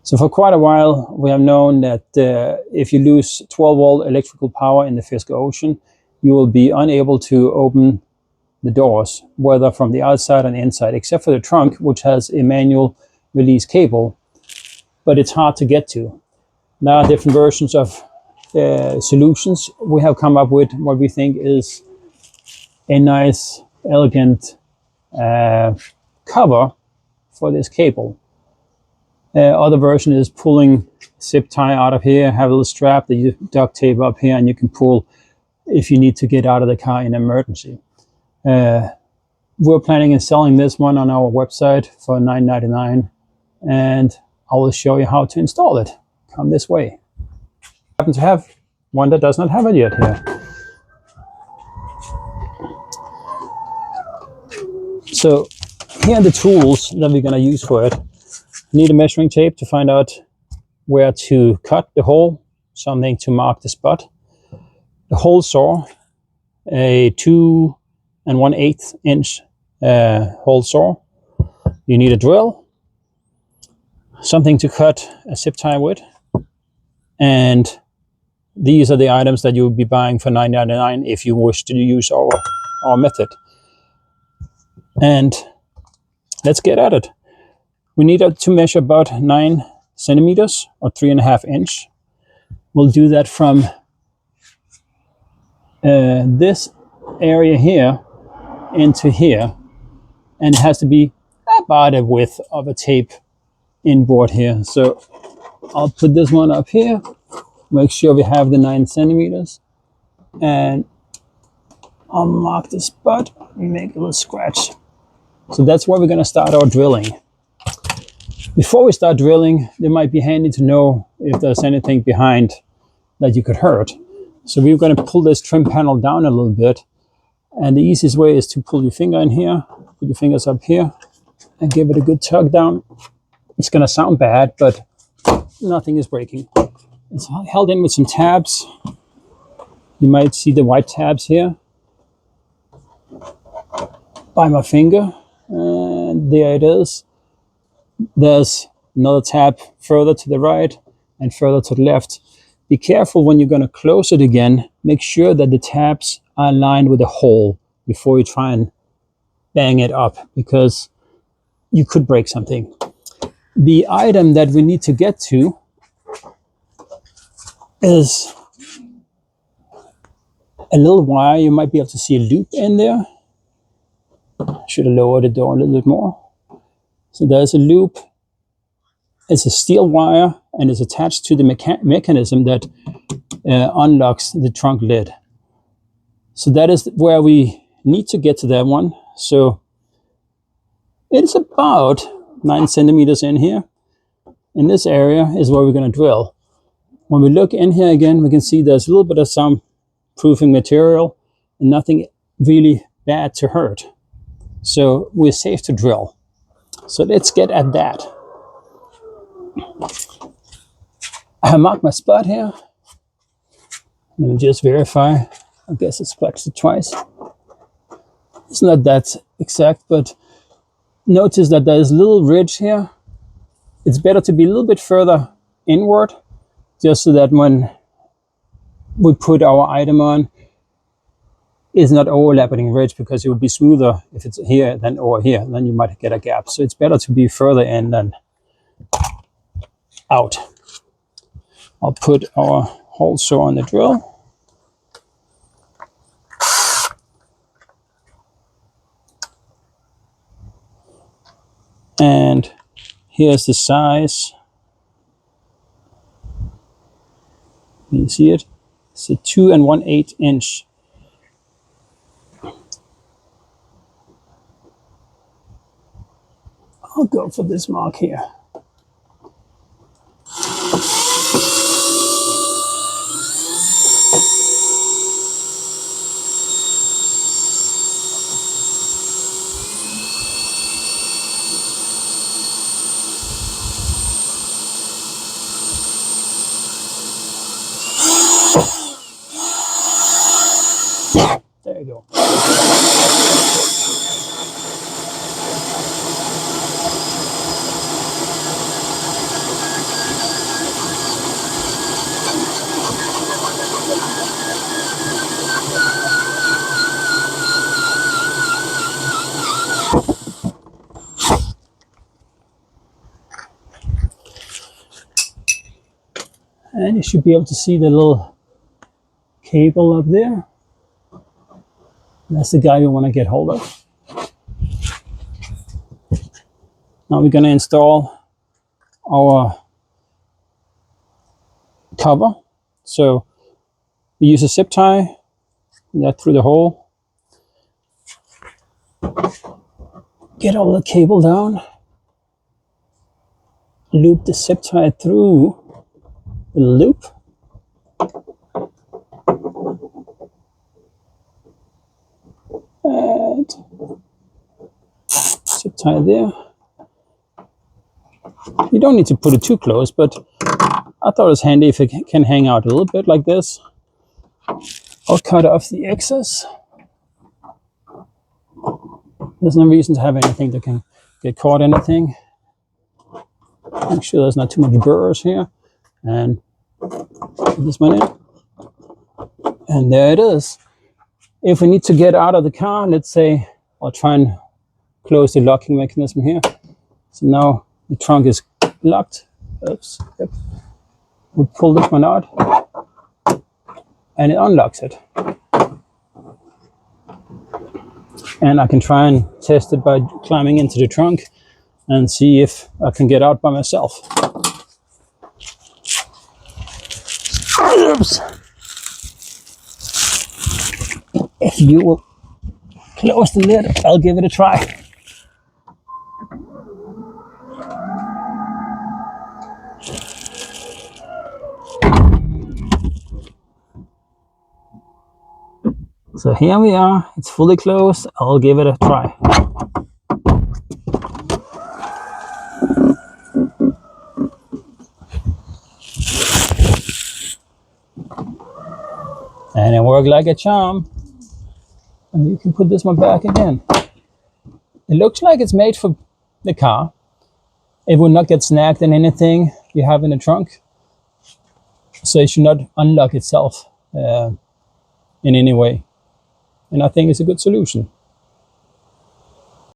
So for quite a while, we have known that if you lose 12-volt electrical power in the Fisker Ocean, you will be unable to open the doors, whether from the outside and inside, except for the trunk, which has a manual release cable, but it's hard to get to. There are different versions of solutions. We have come up with what we think is a nice, elegant cover for this cable. Other version is pulling zip tie out of here, have a little strap that you duct tape up here, and you can pull if you need to get out of the car in emergency. We're planning on selling this one on our website for $9.99, and I will show you how to install it. Come this way. I happen to have one that does not have it yet here. So here are the tools that we're going to use for it. Need a measuring tape to find out where to cut the hole, something to mark the spot. A hole saw, a 2 1/8 inch hole saw. You need a drill, something to cut a zip tie with, and these are the items that you will be buying for $9.99 if you wish to use our method. And let's get at it. We need to measure about 9 centimeters or 3.5 inch. We'll do that from this area here into here, and it has to be about the width of a tape inboard here. So I'll put this one up here, make sure we have the 9 centimeters, and I'll mark the spot and make a little scratch. So that's where we're going to start our drilling. Before we start drilling, it might be handy to know if there's anything behind that you could hurt. So we're going to pull this trim panel down a little bit. And the easiest way is to pull your finger in here, put your fingers up here, and give it a good tug down. It's going to sound bad, but nothing is breaking. It's held in with some tabs. You might see the white tabs here by my finger. And there it is. There's another tab further to the right and further to the left. Be careful when you're going to close it again. Make sure that the tabs are aligned with the hole before you try and bang it up, because you could break something. The item that we need to get to is a little wire. You might be able to see a loop in there. Should have lowered the door a little bit more. So there's a loop. It's a steel wire and it's attached to the mechanism that unlocks the trunk lid. So that is where we need to get to that one. So it's about 9 centimeters in here. In this area is where we're going to drill. When we look in here again, we can see there's a little bit of some proofing material and nothing really bad to hurt. So we're safe to drill. So let's get at that. I marked my spot here. Let me just verify. I guess it's flexed it twice. It's not that exact, but notice that there's a little ridge here. It's better to be a little bit further inward, just so that when we put our item on, it's not overlapping ridge, because it would be smoother if it's here than over here. Then you might get a gap. So it's better to be further in than out. I'll put our hole saw on the drill. And here's the size. Can you see it? It's a 2 1/8 inch. I'll go for this mark here. There you go. And you should be able to see the little cable up there. That's the guy we want to get hold of. Now we're going to install our cover. So we use a zip tie that through the hole. Get all the cable down. Loop the zip tie through the loop. And zip tie there. You don't need to put it too close, but I thought it was handy if it can hang out a little bit like this. I'll cut off the excess. There's no reason to have anything that can get caught in anything. Make sure there's not too much burrs here. And put this one in. And there it is. If we need to get out of the car, let's say, I'll try and close the locking mechanism here. So now the trunk is locked. Oops. Yep. We pull this one out and it unlocks it. And I can try and test it by climbing into the trunk and see if I can get out by myself. Oops. If you will close the lid, I'll give it a try. So here we are, it's fully closed. I'll give it a try. And it worked like a charm. And you can put this one back again. It looks like it's made for the car. It will not get snagged in anything you have in the trunk. So it should not unlock itself in any way. And I think it's a good solution.